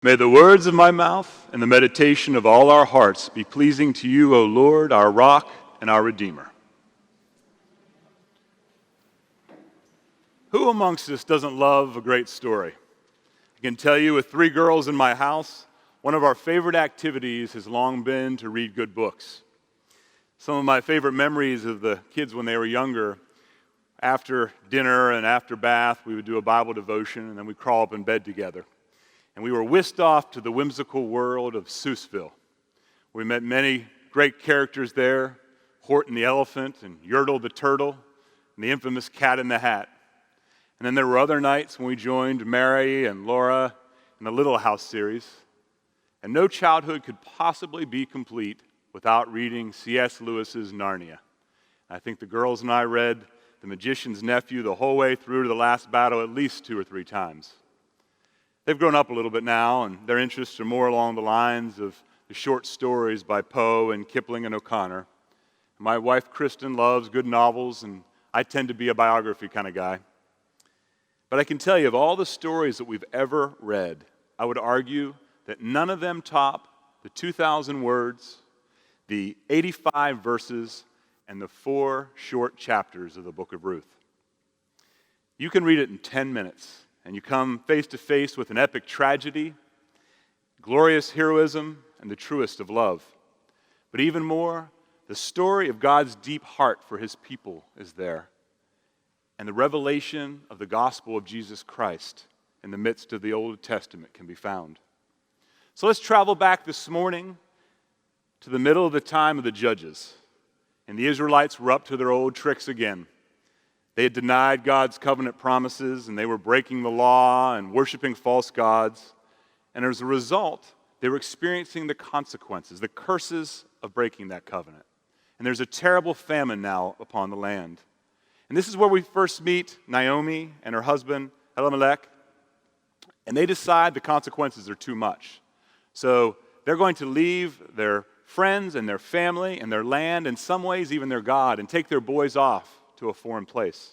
May the words of my mouth and the meditation of all our hearts be pleasing to you, O Lord, our rock and our Redeemer. Who amongst us doesn't love a great story? I can tell you, with 3 girls in my house, one of our favorite activities has long been to read good books. Some of my favorite memories of the kids when they were younger, after dinner and after bath, we would do a Bible devotion, and then we'd crawl up in bed together. And we were whisked off to the whimsical world of Seussville. We met many great characters there, Horton the elephant and Yertle the turtle and the infamous Cat in the Hat. And then there were other nights when we joined Mary and Laura in the Little House series. And no childhood could possibly be complete without reading C.S. Lewis's Narnia. I think the girls and I read The Magician's Nephew the whole way through to the last battle at least 2 or 3 times. They've grown up a little bit now, and their interests are more along the lines of the short stories by Poe and Kipling and O'Connor. My wife, Kristen, loves good novels, and I tend to be a biography kind of guy. But I can tell you, of all the stories that we've ever read, I would argue that none of them top the 2,000 words, the 85 verses, and the 4 short chapters of the book of Ruth. You can read it in 10 minutes. And you come face to face with an epic tragedy, glorious heroism, and the truest of love. But even more, the story of God's deep heart for his people is there, and the revelation of the gospel of Jesus Christ in the midst of the Old Testament can be found. So let's travel back this morning to the middle of the time of the Judges, and the Israelites were up to their old tricks again. They had denied God's covenant promises, and they were breaking the law and worshiping false gods. And as a result, they were experiencing the consequences, the curses of breaking that covenant. And there's a terrible famine now upon the land. And this is where we first meet Naomi and her husband, Elimelech. And they decide the consequences are too much. So they're going to leave their friends and their family and their land, in some ways even their God, and take their boys off to a foreign place.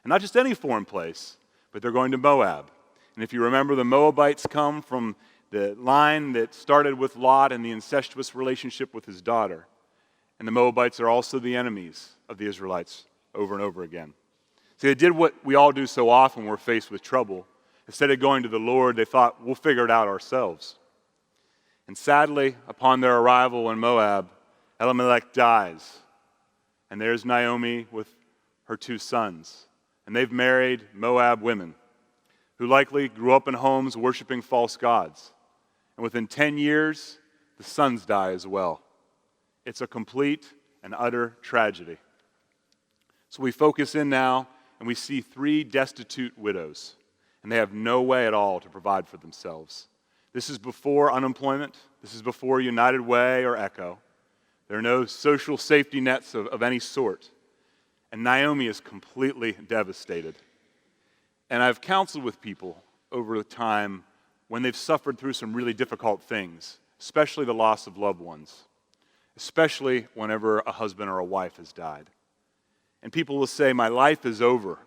And not just any foreign place, but they're going to Moab. And if you remember, the Moabites come from the line that started with Lot and the incestuous relationship with his daughter. And the Moabites are also the enemies of the Israelites over and over again. See, they did what we all do so often when we're faced with trouble. Instead of going to the Lord, they thought, we'll figure it out ourselves. And sadly, upon their arrival in Moab, Elimelech dies. And there's Naomi with her 2 sons. And they've married Moab women who likely grew up in homes worshiping false gods. And within 10 years, the sons die as well. It's a complete and utter tragedy. So we focus in now, and we see 3 destitute widows. And they have no way at all to provide for themselves. This is before unemployment. This is before United Way or Echo. There are no social safety nets of any sort. And Naomi is completely devastated. And I've counseled with people over the time when they've suffered through some really difficult things, especially the loss of loved ones, especially whenever a husband or a wife has died. And people will say, my life is over.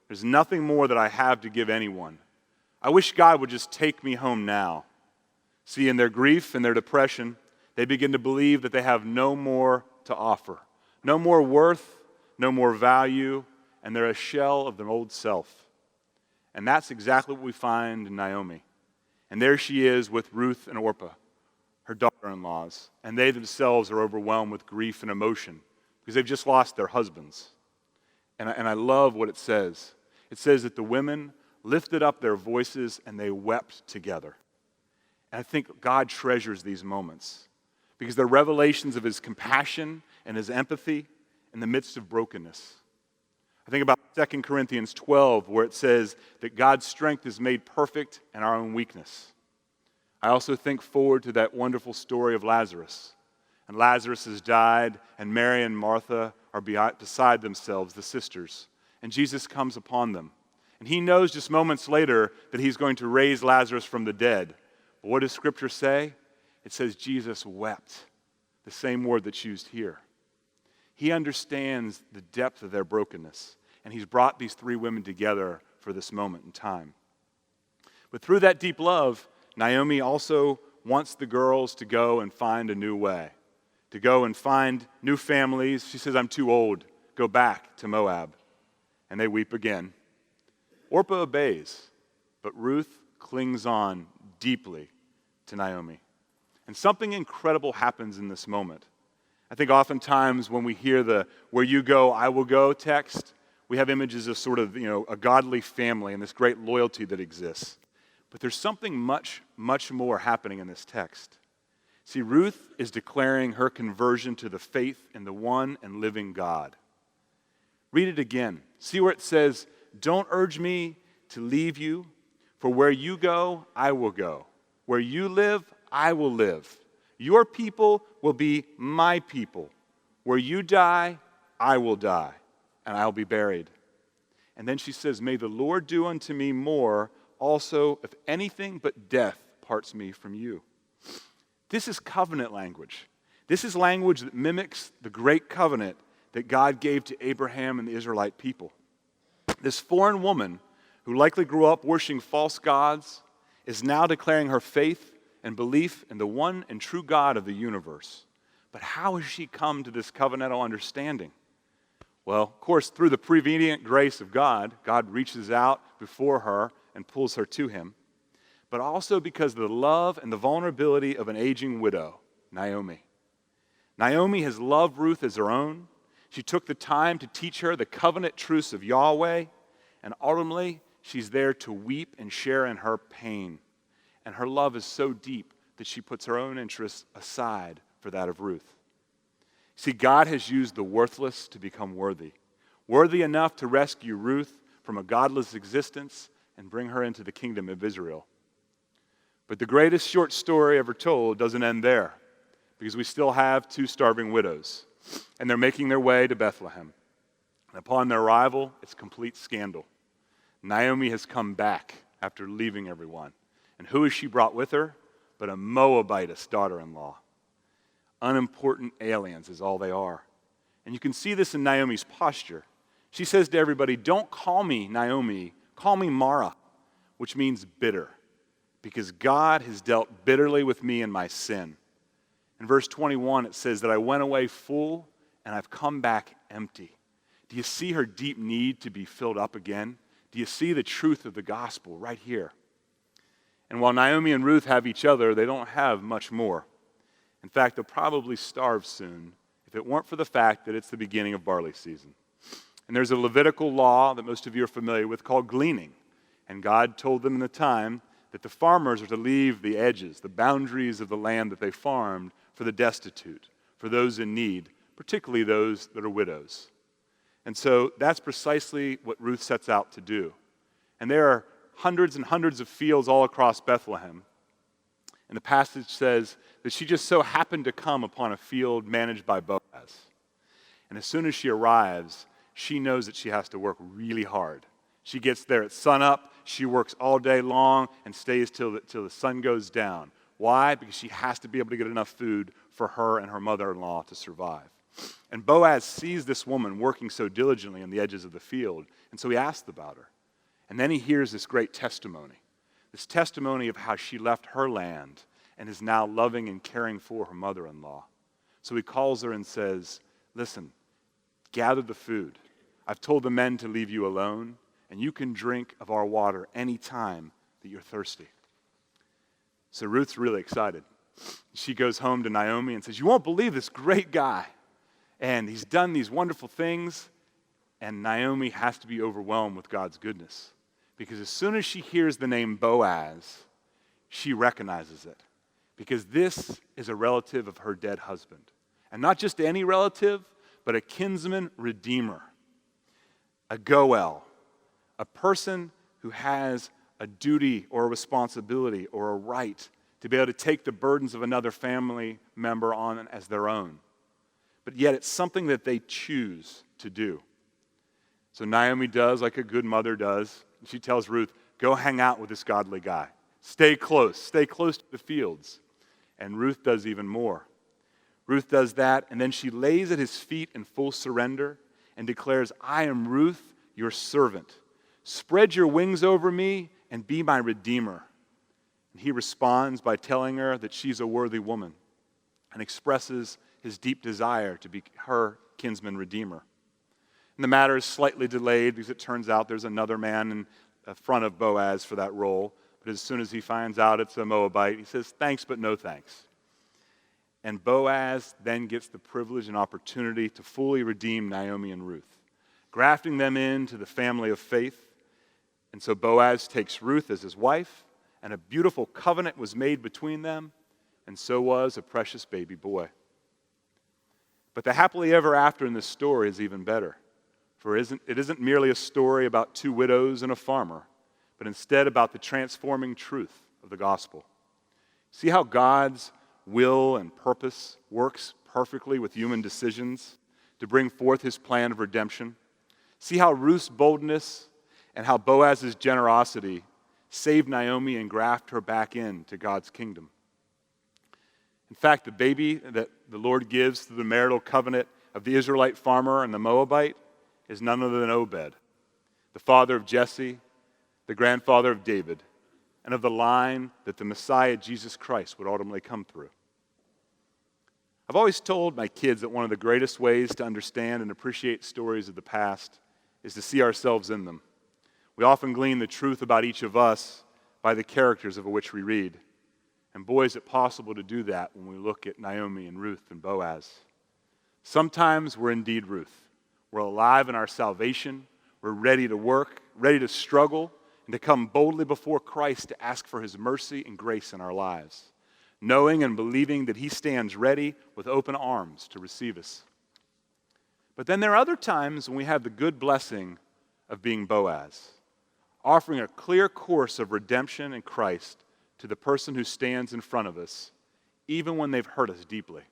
There's nothing more that I have to give anyone. I wish God would just take me home now. See, in their grief and their depression, they begin to believe that they have no more to offer, no more worth, no more value, and they're a shell of their old self. And that's exactly what we find in Naomi. And there she is with Ruth and Orpah, her daughter-in-laws, and they themselves are overwhelmed with grief and emotion because they've just lost their husbands. And I love what it says. It says that the women lifted up their voices and they wept together. And I think God treasures these moments because they're revelations of his compassion and his empathy in the midst of brokenness. I think about 2 Corinthians 12, where it says that God's strength is made perfect in our own weakness. I also think forward to that wonderful story of Lazarus. And Lazarus has died, and Mary and Martha are beside themselves, the sisters. And Jesus comes upon them. And he knows just moments later that he's going to raise Lazarus from the dead. But what does Scripture say? It says Jesus wept, the same word that's used here. He understands the depth of their brokenness, and he's brought these 3 women together for this moment in time. But through that deep love, Naomi also wants the girls to go and find a new way, to go and find new families. She says, I'm too old. Go back to Moab. And they weep again. Orpah obeys, but Ruth clings on deeply to Naomi. And something incredible happens in this moment. I think oftentimes when we hear the where you go, I will go text, we have images of sort of, a godly family and this great loyalty that exists. But there's something much, much more happening in this text. See, Ruth is declaring her conversion to the faith in the one and living God. Read it again. See where it says, don't urge me to leave you, for where you go, I will go. Where you live, I will live. Your people will be my people. Where you die, I will die, and I'll be buried. And then she says, may the Lord do unto me more, also if anything but death parts me from you. This is covenant language. This is language that mimics the great covenant that God gave to Abraham and the Israelite people. This foreign woman, who likely grew up worshiping false gods, is now declaring her faith and belief in the one and true God of the universe. But how has she come to this covenantal understanding? Well, of course, through the prevenient grace of God, God reaches out before her and pulls her to him, but also because of the love and the vulnerability of an aging widow, Naomi. Naomi has loved Ruth as her own. She took the time to teach her the covenant truths of Yahweh, and ultimately, she's there to weep and share in her pain. And her love is so deep that she puts her own interests aside for that of Ruth. See, God has used the worthless to become worthy, worthy enough to rescue Ruth from a godless existence and bring her into the kingdom of Israel. But the greatest short story ever told doesn't end there, because we still have two starving widows, and they're making their way to Bethlehem. And upon their arrival, it's complete scandal. Naomi has come back after leaving everyone. And who has she brought with her? But a Moabitess daughter-in-law. Unimportant aliens is all they are. And you can see this in Naomi's posture. She says to everybody, don't call me Naomi, call me Mara, which means bitter, because God has dealt bitterly with me in my sin. In verse 21, it says that I went away full and I've come back empty. Do you see her deep need to be filled up again? Do you see the truth of the gospel right here? And while Naomi and Ruth have each other, they don't have much more. In fact, they'll probably starve soon if it weren't for the fact that it's the beginning of barley season. And there's a Levitical law that most of you are familiar with called gleaning. And God told them in the time that the farmers are to leave the edges, the boundaries of the land that they farmed for the destitute, for those in need, particularly those that are widows. And so that's precisely what Ruth sets out to do. And there are hundreds and hundreds of fields all across Bethlehem. And the passage says that she just so happened to come upon a field managed by Boaz. And as soon as she arrives, she knows that she has to work really hard. She gets there at sunup, she works all day long, and stays till the sun goes down. Why? Because she has to be able to get enough food for her and her mother-in-law to survive. And Boaz sees this woman working so diligently on the edges of the field, and so he asks about her. And then he hears this great testimony, this testimony of how she left her land and is now loving and caring for her mother-in-law. So he calls her and says, listen, gather the food. I've told the men to leave you alone, and you can drink of our water any time that you're thirsty. So Ruth's really excited. She goes home to Naomi and says, you won't believe this great guy. And he's done these wonderful things. And Naomi has to be overwhelmed with God's goodness. Because as soon as she hears the name Boaz, she recognizes it. Because this is a relative of her dead husband. And not just any relative, but a kinsman redeemer. A goel. A person who has a duty or a responsibility or a right to be able to take the burdens of another family member on as their own. But yet it's something that they choose to do. So Naomi does like a good mother does. She tells Ruth, go hang out with this godly guy. Stay close to the fields. And Ruth does even more. Ruth does that, and then she lays at his feet in full surrender and declares, I am Ruth, your servant. Spread your wings over me and be my redeemer. And he responds by telling her that she's a worthy woman and expresses his deep desire to be her kinsman redeemer. And the matter is slightly delayed because it turns out there's another man in front of Boaz for that role. But as soon as he finds out it's a Moabite, he says, thanks, but no thanks. And Boaz then gets the privilege and opportunity to fully redeem Naomi and Ruth, grafting them into the family of faith. And so Boaz takes Ruth as his wife, and a beautiful covenant was made between them, and so was a precious baby boy. But the happily ever after in this story is even better. For it isn't merely a story about two widows and a farmer, but instead about the transforming truth of the gospel. See how God's will and purpose works perfectly with human decisions to bring forth his plan of redemption? See how Ruth's boldness and how Boaz's generosity saved Naomi and graft her back into God's kingdom. In fact, the baby that the Lord gives through the marital covenant of the Israelite farmer and the Moabite is none other than Obed, the father of Jesse, the grandfather of David, and of the line that the Messiah, Jesus Christ, would ultimately come through. I've always told my kids that one of the greatest ways to understand and appreciate stories of the past is to see ourselves in them. We often glean the truth about each of us by the characters of which we read. And boy, is it possible to do that when we look at Naomi and Ruth and Boaz. Sometimes we're indeed Ruth. We're alive in our salvation. We're ready to work, ready to struggle, and to come boldly before Christ to ask for his mercy and grace in our lives, knowing and believing that he stands ready with open arms to receive us. But then there are other times when we have the good blessing of being Boaz, offering a clear course of redemption in Christ to the person who stands in front of us, even when they've hurt us deeply.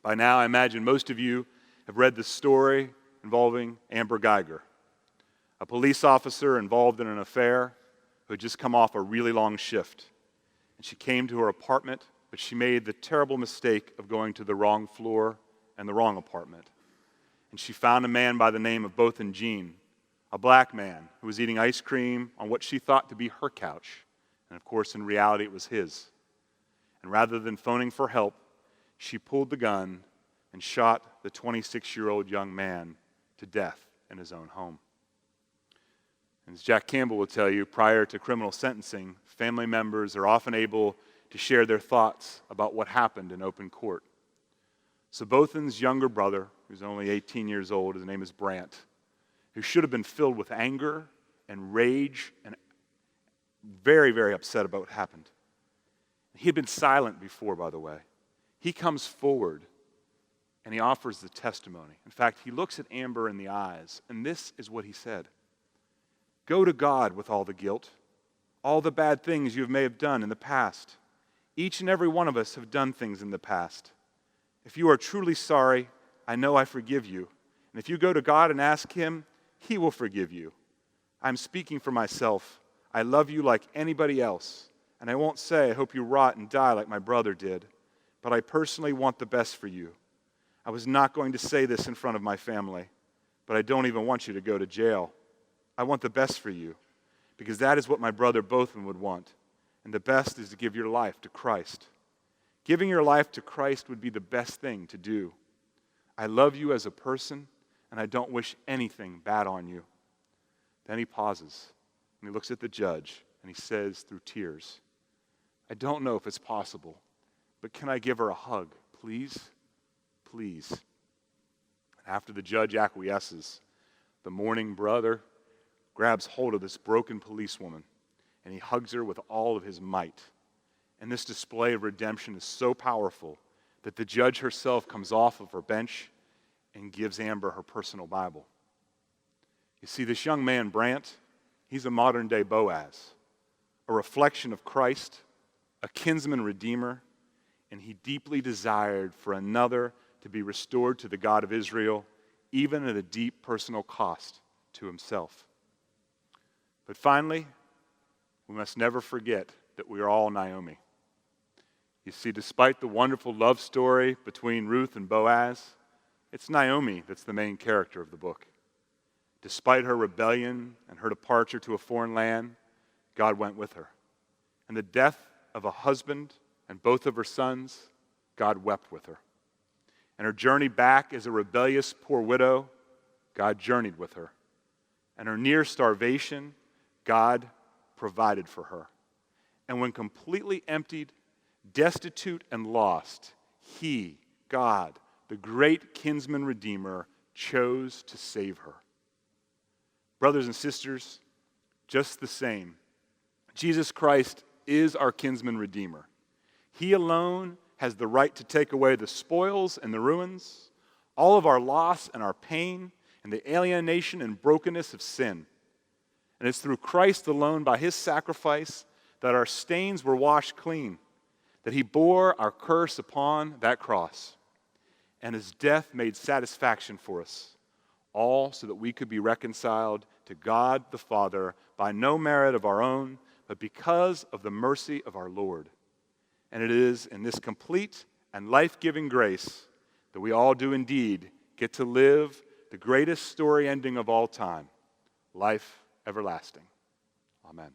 By now, I imagine most of you have read the story involving Amber Geiger, a police officer involved in an affair who had just come off a really long shift. And she came to her apartment, but she made the terrible mistake of going to the wrong floor and the wrong apartment. And she found a man by the name of Botham Jean, a black man who was eating ice cream on what she thought to be her couch. And of course, in reality, it was his. And rather than phoning for help, she pulled the gun and shot the 26-year-old young man to death in his own home. And as Jack Campbell will tell you, prior to criminal sentencing, family members are often able to share their thoughts about what happened in open court. So Botham's younger brother, who's only 18 years old, his name is Brant, who should have been filled with anger and rage and very, very upset about what happened. He had been silent before, by the way. He comes forward and he offers the testimony. In fact, he looks at Amber in the eyes, and this is what he said. Go to God with all the guilt, all the bad things you may have done in the past. Each and every one of us have done things in the past. If you are truly sorry, I know I forgive you. And if you go to God and ask him, he will forgive you. I'm speaking for myself. I love you like anybody else. And I won't say, I hope you rot and die like my brother did. But I personally want the best for you. I was not going to say this in front of my family, but I don't even want you to go to jail. I want the best for you, because that is what my brother Botham would want. And the best is to give your life to Christ. Giving your life to Christ would be the best thing to do. I love you as a person, and I don't wish anything bad on you. Then he pauses, and he looks at the judge, and he says through tears, I don't know if it's possible, but can I give her a hug, please? Please. And after the judge acquiesces, the mourning brother grabs hold of this broken policewoman, and he hugs her with all of his might. And this display of redemption is so powerful that the judge herself comes off of her bench and gives Amber her personal Bible. You see, this young man, Brant, he's a modern-day Boaz, a reflection of Christ, a kinsman redeemer, and he deeply desired for another to be restored to the God of Israel, even at a deep personal cost to himself. But finally, we must never forget that we are all Naomi. You see, despite the wonderful love story between Ruth and Boaz, it's Naomi that's the main character of the book. Despite her rebellion and her departure to a foreign land, God went with her. and the death of a husband and both of her sons, God wept with her. And her journey back as a rebellious poor widow, God journeyed with her. And her near starvation, God provided for her. And when completely emptied, destitute, and lost, He, God, the great kinsman redeemer, chose to save her. Brothers and sisters, just the same, Jesus Christ is our kinsman redeemer. He alone has the right to take away the spoils and the ruins, all of our loss and our pain, and the alienation and brokenness of sin. And it's through Christ alone, by His sacrifice, that our stains were washed clean, that He bore our curse upon that cross, and His death made satisfaction for us, all so that we could be reconciled to God the Father by no merit of our own, but because of the mercy of our Lord. And it is in this complete and life-giving grace that we all do indeed get to live the greatest story ending of all time, life everlasting. Amen.